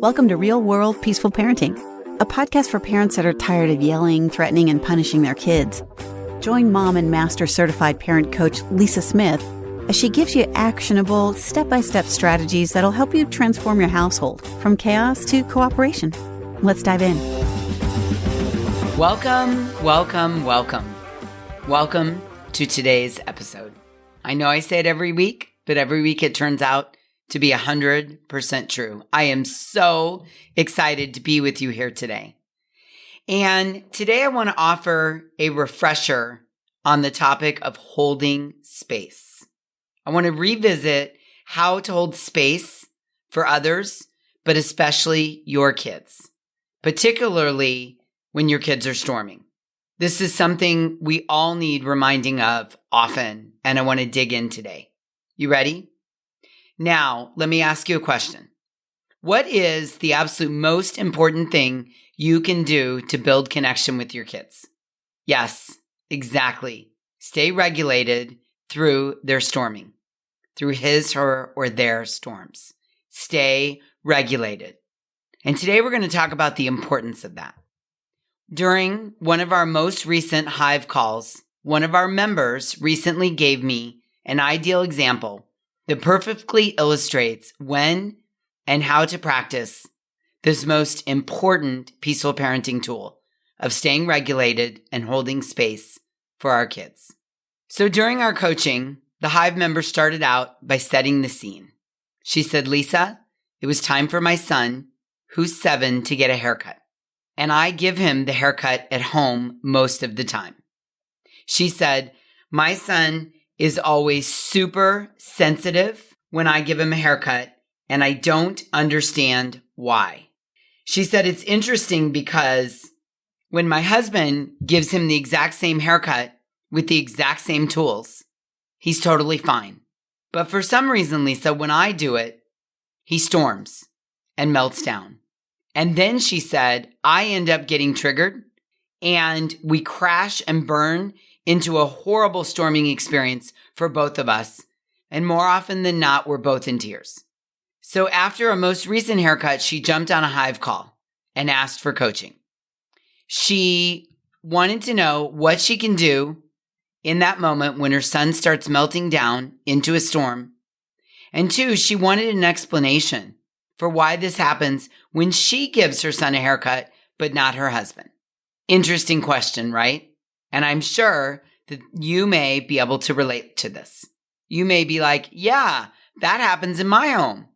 Welcome to Real World Peaceful Parenting, a podcast for parents that are tired of yelling, threatening, and punishing their kids. Join mom and master certified parent coach Lisa Smith as she gives you actionable, step-by-step strategies that'll help you transform your household from chaos to cooperation. Let's dive in. Welcome to today's episode. I know I say it every week, but every week it turns out to be 100% true. I am so excited to be with you here today. And today I want to offer a refresher on the topic of holding space. I want to revisit how to hold space for others, but especially your kids, particularly when your kids are storming. This is something we all need reminding of often, and I want to dig in today. You ready? Now, let me ask you a question. What is the absolute most important thing you can do to build connection with your kids? Yes, exactly. Stay regulated through their storming, through his, her, or their storms. Stay regulated. And today we're going to talk about the importance of that. During one of our most recent Hive calls, one of our members recently gave me an ideal example that perfectly illustrates when and how to practice this most important peaceful parenting tool of staying regulated and holding space for our kids. So during our coaching, the Hive member started out by setting the scene. She said, "Lisa, it was time for my son, who's 7, to get a haircut. And I give him the haircut at home most of the time." She said, "My son is always super sensitive when I give him a haircut, and I don't understand why." She said, "It's interesting because when my husband gives him the exact same haircut with the exact same tools, he's totally fine. But for some reason, Lisa, when I do it, he storms and melts down. And then," she said, "I end up getting triggered and we crash and burn into a horrible storming experience for both of us. And more often than not, we're both in tears." So after a most recent haircut, she jumped on a Hive call and asked for coaching. She wanted to know what she can do in that moment when her son starts melting down into a storm. And 2, she wanted an explanation for why this happens when she gives her son a haircut, but not her husband. Interesting question, right? And I'm sure that you may be able to relate to this. You may be like, "Yeah, that happens in my home.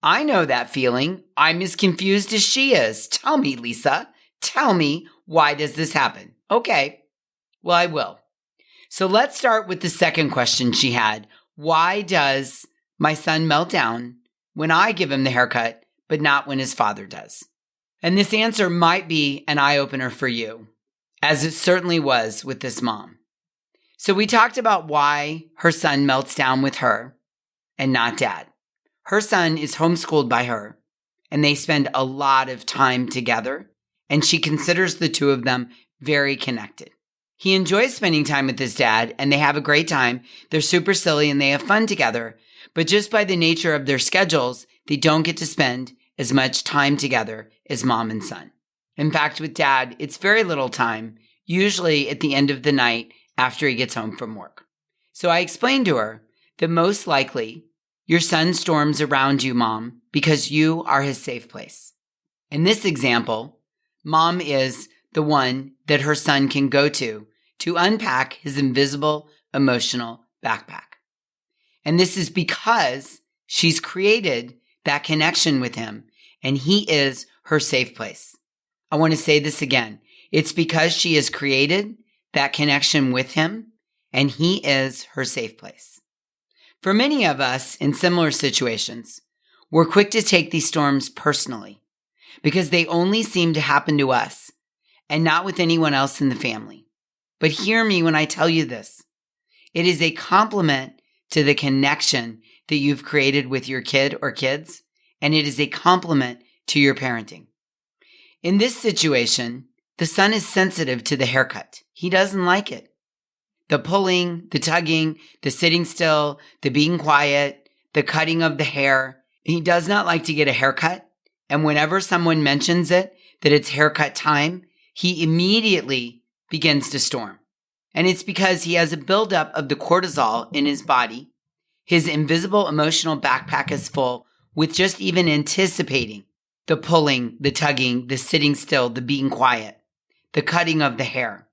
I know that feeling. I'm as confused as she is. Tell me, Lisa. Tell me, why does this happen?" Okay, well, I will. So let's start with the second question she had. Why does my son melt down when I give him the haircut, but not when his father does? And this answer might be an eye-opener for you, as it certainly was with this mom. So we talked about why her son melts down with her and not dad. Her son is homeschooled by her, and they spend a lot of time together, and she considers the two of them very connected. He enjoys spending time with his dad, and they have a great time. They're super silly, and they have fun together. But just by the nature of their schedules, they don't get to spend as much time together as mom and son. In fact, with dad, it's very little time, usually at the end of the night after he gets home from work. So I explained to her that most likely your son storms around you, mom, because you are his safe place. In this example, mom is the one that her son can go to unpack his invisible emotional backpack. And this is because she's created that connection with him, and he is her safe place. I want to say this again. It's because she has created that connection with him, and he is her safe place. For many of us in similar situations, we're quick to take these storms personally because they only seem to happen to us and not with anyone else in the family. But hear me when I tell you this. It is a compliment to the connection that you've created with your kid or kids, and it is a compliment to your parenting. In this situation, the son is sensitive to the haircut. He doesn't like it. The pulling, the tugging, the sitting still, the being quiet, the cutting of the hair. He does not like to get a haircut, And whenever someone mentions it, that it's haircut time, he immediately begins to storm. And it's because he has a buildup of the cortisol in his body. His invisible emotional backpack is full with just even anticipating the pulling, the tugging, the sitting still, the being quiet, the cutting of the hair.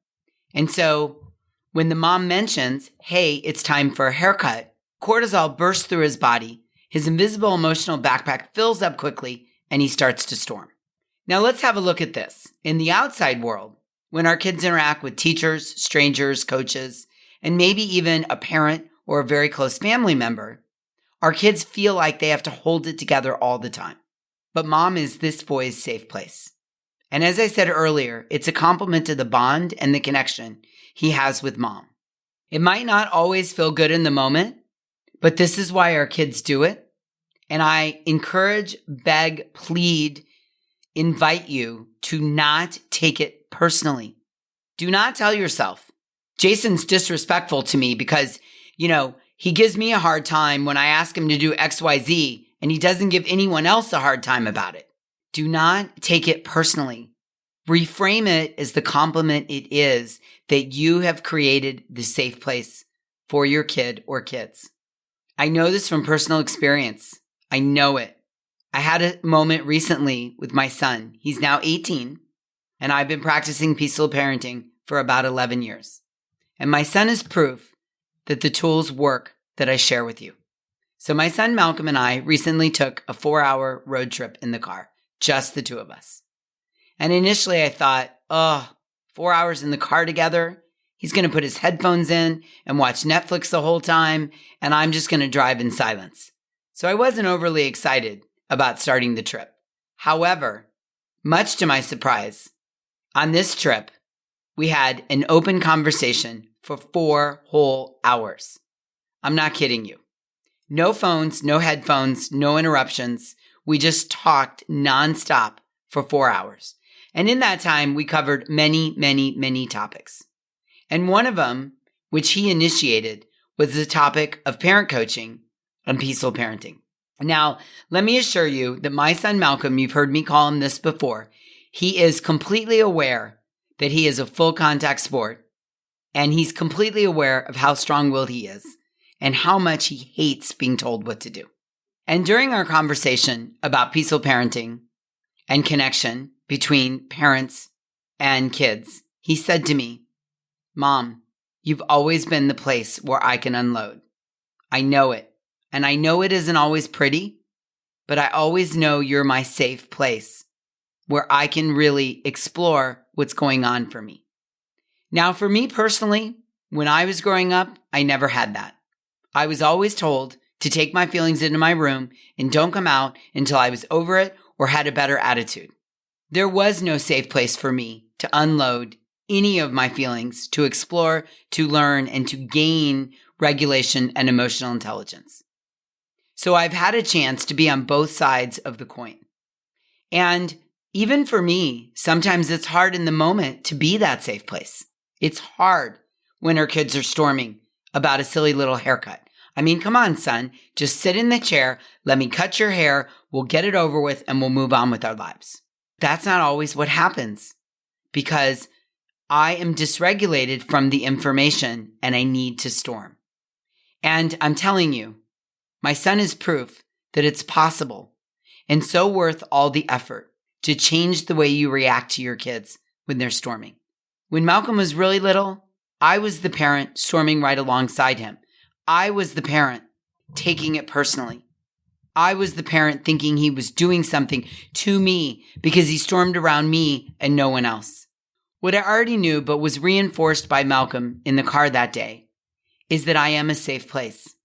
And so when the mom mentions, hey, it's time for a haircut, cortisol bursts through his body. His invisible emotional backpack fills up quickly and he starts to storm. Now let's have a look at this. In the outside world, when our kids interact with teachers, strangers, coaches, and maybe even a parent or a very close family member, our kids feel like they have to hold it together all the time. But mom is this boy's safe place. And as I said earlier, it's a compliment to the bond and the connection he has with mom. It might not always feel good in the moment, but this is why our kids do it. And I encourage, beg, plead, invite you to not take it personally. Do not tell yourself, Jason's disrespectful to me because, he gives me a hard time when I ask him to do XYZ and he doesn't give anyone else a hard time about it. Do not take it personally. Reframe it as the compliment it is that you have created the safe place for your kid or kids. I know this from personal experience. I know it. I had a moment recently with my son. He's now 18, and I've been practicing peaceful parenting for about 11 years. And my son is proof that the tools work that I share with you. So my son Malcolm and I recently took a 4-hour road trip in the car, just the two of us. And initially I thought, 4 hours in the car together, he's going to put his headphones in and watch Netflix the whole time, and I'm just going to drive in silence. So I wasn't overly excited about starting the trip. However, much to my surprise, on this trip, we had an open conversation for 4 whole hours. I'm not kidding you. No phones, no headphones, no interruptions. We just talked nonstop for 4 hours. And in that time, we covered many, many, many topics. And one of them, which he initiated, was the topic of parent coaching and peaceful parenting. Now, let me assure you that my son Malcolm, you've heard me call him this before, he is completely aware that he is a full contact sport, and he's completely aware of how strong-willed he is and how much he hates being told what to do. And during our conversation about peaceful parenting and connection between parents and kids, he said to me, Mom, you've always been the place where I can unload. I know it. And I know it isn't always pretty, but I always know you're my safe place where I can really explore what's going on for me. Now, for me personally, when I was growing up, I never had that. I was always told to take my feelings into my room and don't come out until I was over it or had a better attitude. There was no safe place for me to unload any of my feelings, to explore, to learn, and to gain regulation and emotional intelligence. So I've had a chance to be on both sides of the coin. And even for me, sometimes it's hard in the moment to be that safe place. It's hard when our kids are storming about a silly little haircut. I mean, come on, son, just sit in the chair, let me cut your hair, we'll get it over with, and we'll move on with our lives. That's not always what happens because I am dysregulated from the information and I need to storm. And I'm telling you, my son is proof that it's possible and so worth all the effort to change the way you react to your kids when they're storming. When Malcolm was really little, I was the parent storming right alongside him. I was the parent taking it personally. I was the parent thinking he was doing something to me because he stormed around me and no one else. What I already knew but was reinforced by Malcolm in the car that day is that I am a safe place,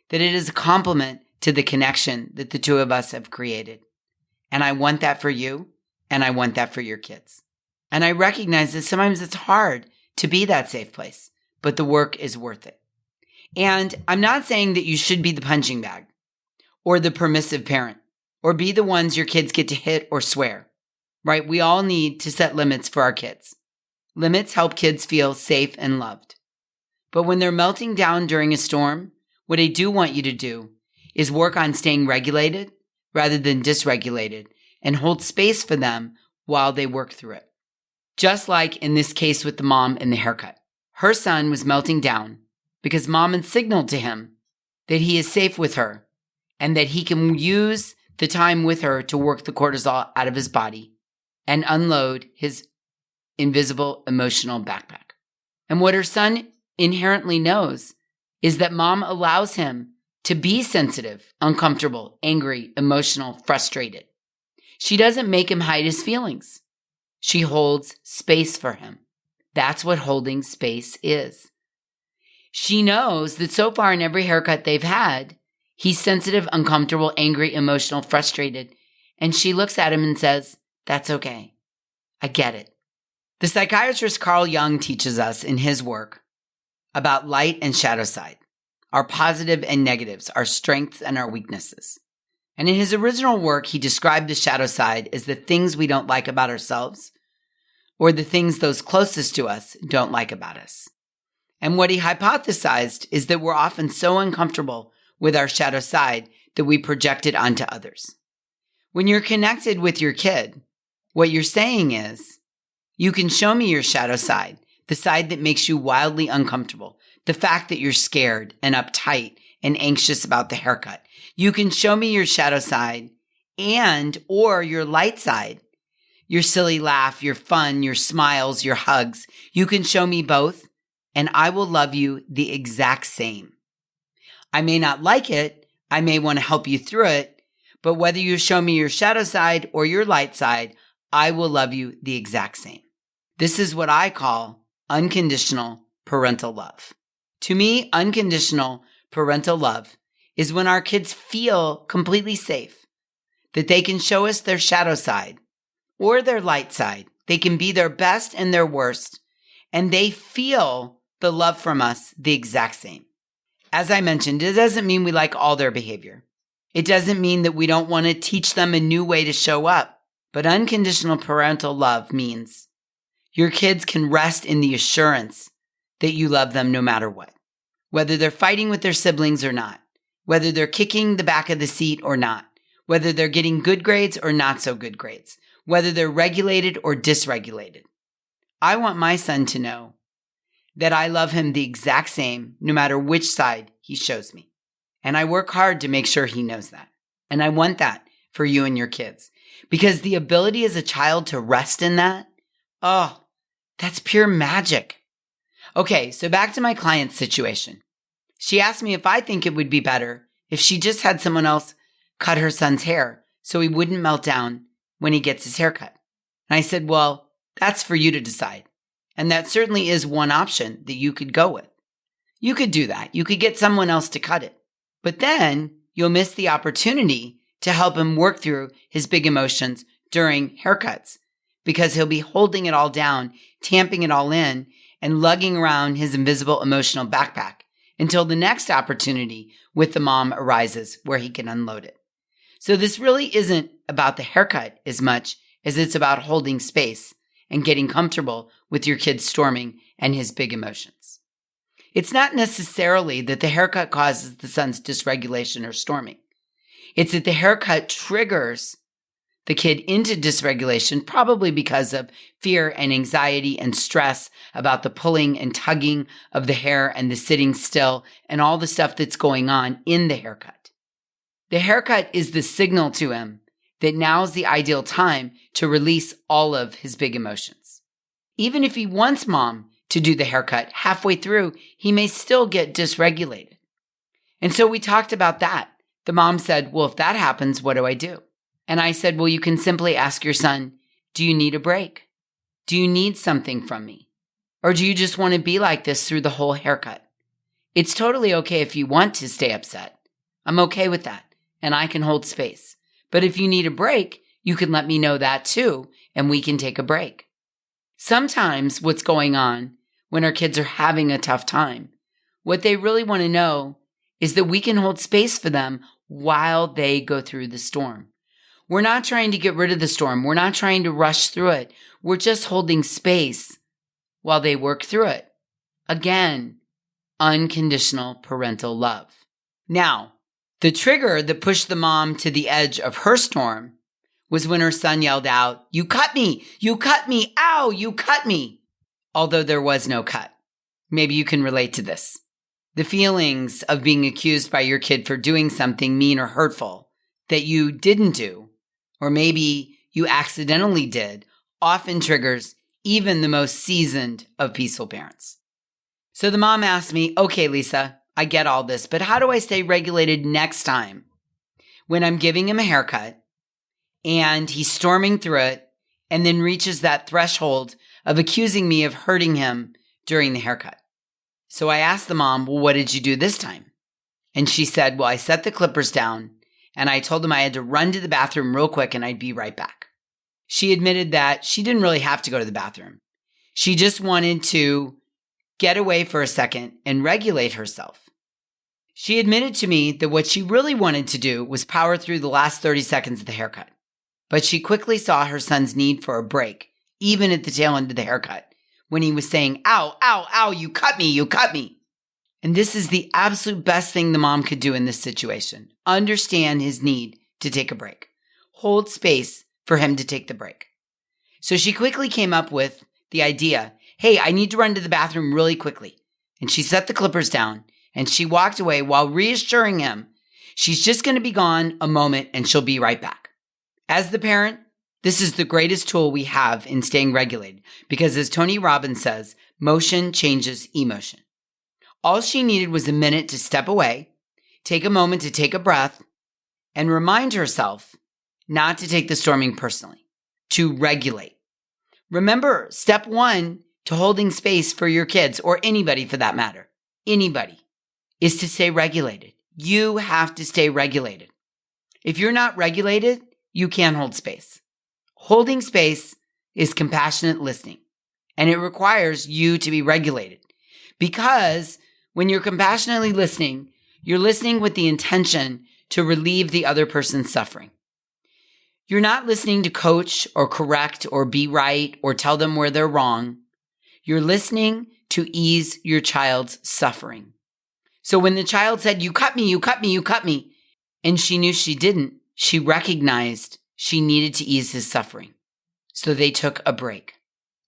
that it is a compliment to the connection that the two of us have created. And I want that for you, and I want that for your kids. And I recognize that sometimes it's hard to be that safe place, but the work is worth it. And I'm not saying that you should be the punching bag or the permissive parent or be the ones your kids get to hit or swear, right? We all need to set limits for our kids. Limits help kids feel safe and loved. But when they're melting down during a storm, what I do want you to do is work on staying regulated rather than dysregulated and hold space for them while they work through it. Just like in this case with the mom and the haircut. Her son was melting down because mom had signaled to him that he is safe with her and that he can use the time with her to work the cortisol out of his body and unload his invisible emotional backpack. And what her son inherently knows is that mom allows him to be sensitive, uncomfortable, angry, emotional, frustrated. She doesn't make him hide his feelings. She holds space for him. That's what holding space is. She knows that so far in every haircut they've had, he's sensitive, uncomfortable, angry, emotional, frustrated. And she looks at him and says, "That's okay. I get it." The psychiatrist Carl Jung teaches us in his work about light and shadow side, our positive and negatives, our strengths and our weaknesses. And in his original work, he described the shadow side as the things we don't like about ourselves or the things those closest to us don't like about us. And what he hypothesized is that we're often so uncomfortable with our shadow side that we project it onto others. When you're connected with your kid, what you're saying is, you can show me your shadow side, the side that makes you wildly uncomfortable, the fact that you're scared and uptight and anxious about the haircut. You can show me your shadow side or your light side, your silly laugh, your fun, your smiles, your hugs. You can show me both, and I will love you the exact same. I may not like it. I may want to help you through it, but whether you show me your shadow side or your light side, I will love you the exact same. This is what I call unconditional parental love. To me, unconditional parental love is when our kids feel completely safe, that they can show us their shadow side or their light side. They can be their best and their worst, and they feel the love from us the exact same. As I mentioned, it doesn't mean we like all their behavior. It doesn't mean that we don't want to teach them a new way to show up. But unconditional parental love means your kids can rest in the assurance that you love them no matter what. Whether they're fighting with their siblings or not, whether they're kicking the back of the seat or not, whether they're getting good grades or not so good grades, whether they're regulated or dysregulated. I want my son to know that I love him the exact same no matter which side he shows me. And I work hard to make sure he knows that. And I want that for you and your kids. Because the ability as a child to rest in that, that's pure magic. Okay, so back to my client's situation. She asked me if I think it would be better if she just had someone else cut her son's hair so he wouldn't melt down when he gets his haircut. And I said, well, that's for you to decide. And that certainly is one option that you could go with. You could do that. You could get someone else to cut it. But then you'll miss the opportunity to help him work through his big emotions during haircuts because he'll be holding it all down, tamping it all in, and lugging around his invisible emotional backpack until the next opportunity with the mom arises where he can unload it. So this really isn't about the haircut as much as it's about holding space and getting comfortable with your kid's storming and his big emotions. It's not necessarily that the haircut causes the son's dysregulation or storming. It's that the haircut triggers the kid into dysregulation, probably because of fear and anxiety and stress about the pulling and tugging of the hair and the sitting still and all the stuff that's going on in the haircut. The haircut is the signal to him that now's the ideal time to release all of his big emotions. Even if he wants mom to do the haircut, halfway through, he may still get dysregulated. And so we talked about that. The mom said, well, if that happens, what do I do? And I said, well, you can simply ask your son, do you need a break? Do you need something from me? Or do you just want to be like this through the whole haircut? It's totally okay if you want to stay upset. I'm okay with that, and I can hold space. But if you need a break, you can let me know that too, and we can take a break. Sometimes what's going on when our kids are having a tough time, what they really want to know is that we can hold space for them while they go through the storm. We're not trying to get rid of the storm. We're not trying to rush through it. We're just holding space while they work through it. Again, unconditional parental love. Now, the trigger that pushed the mom to the edge of her storm was when her son yelled out, "You cut me! You cut me! Ow! You cut me!" Although there was no cut. Maybe you can relate to this. The feelings of being accused by your kid for doing something mean or hurtful that you didn't do, or maybe you accidentally did, often triggers even the most seasoned of peaceful parents. So the mom asked me, "Okay, Lisa, I get all this, but how do I stay regulated next time when I'm giving him a haircut and he's storming through it and then reaches that threshold of accusing me of hurting him during the haircut?" So I asked the mom, "Well, what did you do this time?" And she said, "Well, I set the clippers down and I told him I had to run to the bathroom real quick and I'd be right back." She admitted that she didn't really have to go to the bathroom. She just wanted to get away for a second and regulate herself. She admitted to me that what she really wanted to do was power through the last 30 seconds of the haircut. But she quickly saw her son's need for a break, even at the tail end of the haircut, when he was saying, "Ow, ow, ow, you cut me, you cut me." And this is the absolute best thing the mom could do in this situation. Understand his need to take a break. Hold space for him to take the break. So she quickly came up with the idea, "Hey, I need to run to the bathroom really quickly." And she set the clippers down and she walked away while reassuring him she's just going to be gone a moment and she'll be right back. As the parent, this is the greatest tool we have in staying regulated because, as Tony Robbins says, motion changes emotion. All she needed was a minute to step away, take a moment to take a breath, and remind herself not to take the storming personally, to regulate. Remember, step one to holding space for your kids, or anybody for that matter, anybody, is to stay regulated. You have to stay regulated. If you're not regulated, you can't hold space. Holding space is compassionate listening, and it requires you to be regulated because when you're compassionately listening, you're listening with the intention to relieve the other person's suffering. You're not listening to coach or correct or be right or tell them where they're wrong. You're listening to ease your child's suffering. So when the child said, "You cut me, you cut me, you cut me," and she knew she didn't, she recognized she needed to ease his suffering. So they took a break.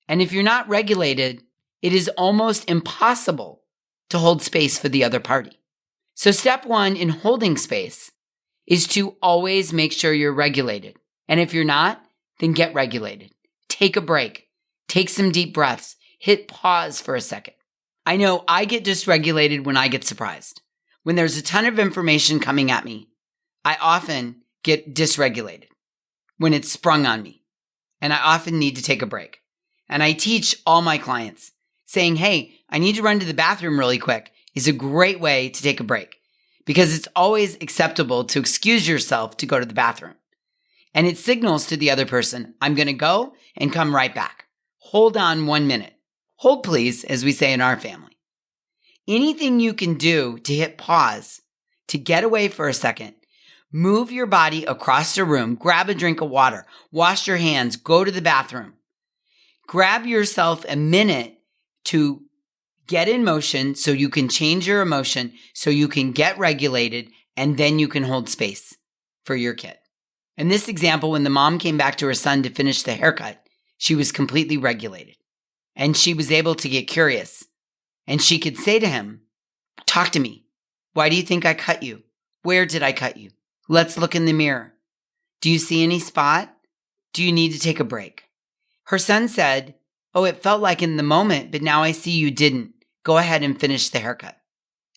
And if you're not regulated, it is almost impossible to hold space for the other party. So step one in holding space is to always make sure you're regulated. And if you're not, then get regulated. Take a break. Take some deep breaths. Hit pause for a second. I know I get dysregulated when I get surprised. When there's a ton of information coming at me, I often get dysregulated when it's sprung on me. And I often need to take a break. And I teach all my clients saying, "Hey, I need to run to the bathroom really quick," is a great way to take a break because it's always acceptable to excuse yourself to go to the bathroom. And it signals to the other person, "I'm going to go and come right back. Hold on 1 minute. Hold please," as we say in our family. Anything you can do to hit pause, to get away for a second, move your body across the room, grab a drink of water, wash your hands, go to the bathroom. Grab yourself a minute to get in motion so you can change your emotion, so you can get regulated, and then you can hold space for your kid. In this example, when the mom came back to her son to finish the haircut, she was completely regulated. And she was able to get curious. And she could say to him, "Talk to me. Why do you think I cut you? Where did I cut you? Let's look in the mirror. Do you see any spot? Do you need to take a break?" Her son said, "Oh, it felt like in the moment, but now I see you didn't. Go ahead and finish the haircut."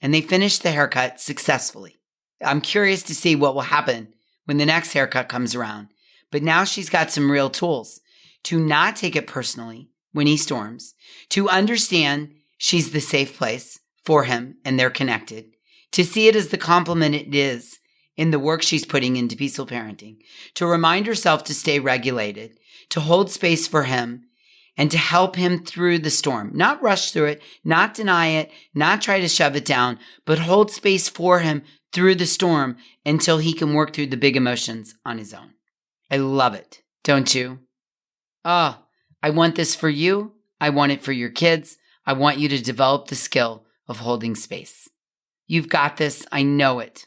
And they finished the haircut successfully. I'm curious to see what will happen when the next haircut comes around. But now she's got some real tools to not take it personally when he storms, to understand she's the safe place for him and they're connected, to see it as the compliment it is in the work she's putting into peaceful parenting, to remind herself to stay regulated, to hold space for him, and to help him through the storm. Not rush through it, not deny it, not try to shove it down, but hold space for him through the storm until he can work through the big emotions on his own. I love it, don't you? Oh, I want this for you. I want it for your kids. I want you to develop the skill of holding space. You've got this. I know it.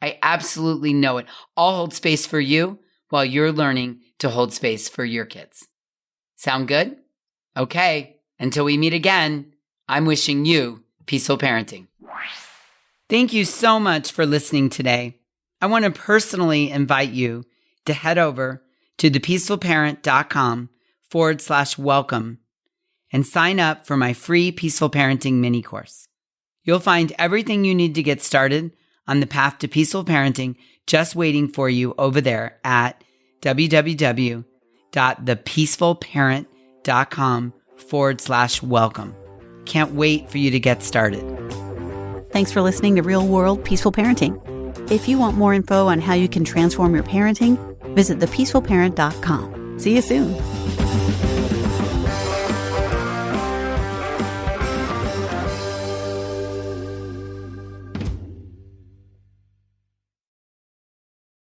I absolutely know it. I'll hold space for you while you're learning to hold space for your kids. Sound good? Okay, until we meet again, I'm wishing you peaceful parenting. Thank you so much for listening today. I want to personally invite you to head over to thepeacefulparent.com/welcome and sign up for my free Peaceful Parenting mini course. You'll find everything you need to get started on the path to peaceful parenting just waiting for you over there at www.thepeacefulparent.com/welcome. Can't wait for you to get started. Thanks for listening to Real World Peaceful Parenting. If you want more info on how you can transform your parenting, visit thepeacefulparent.com. See you soon.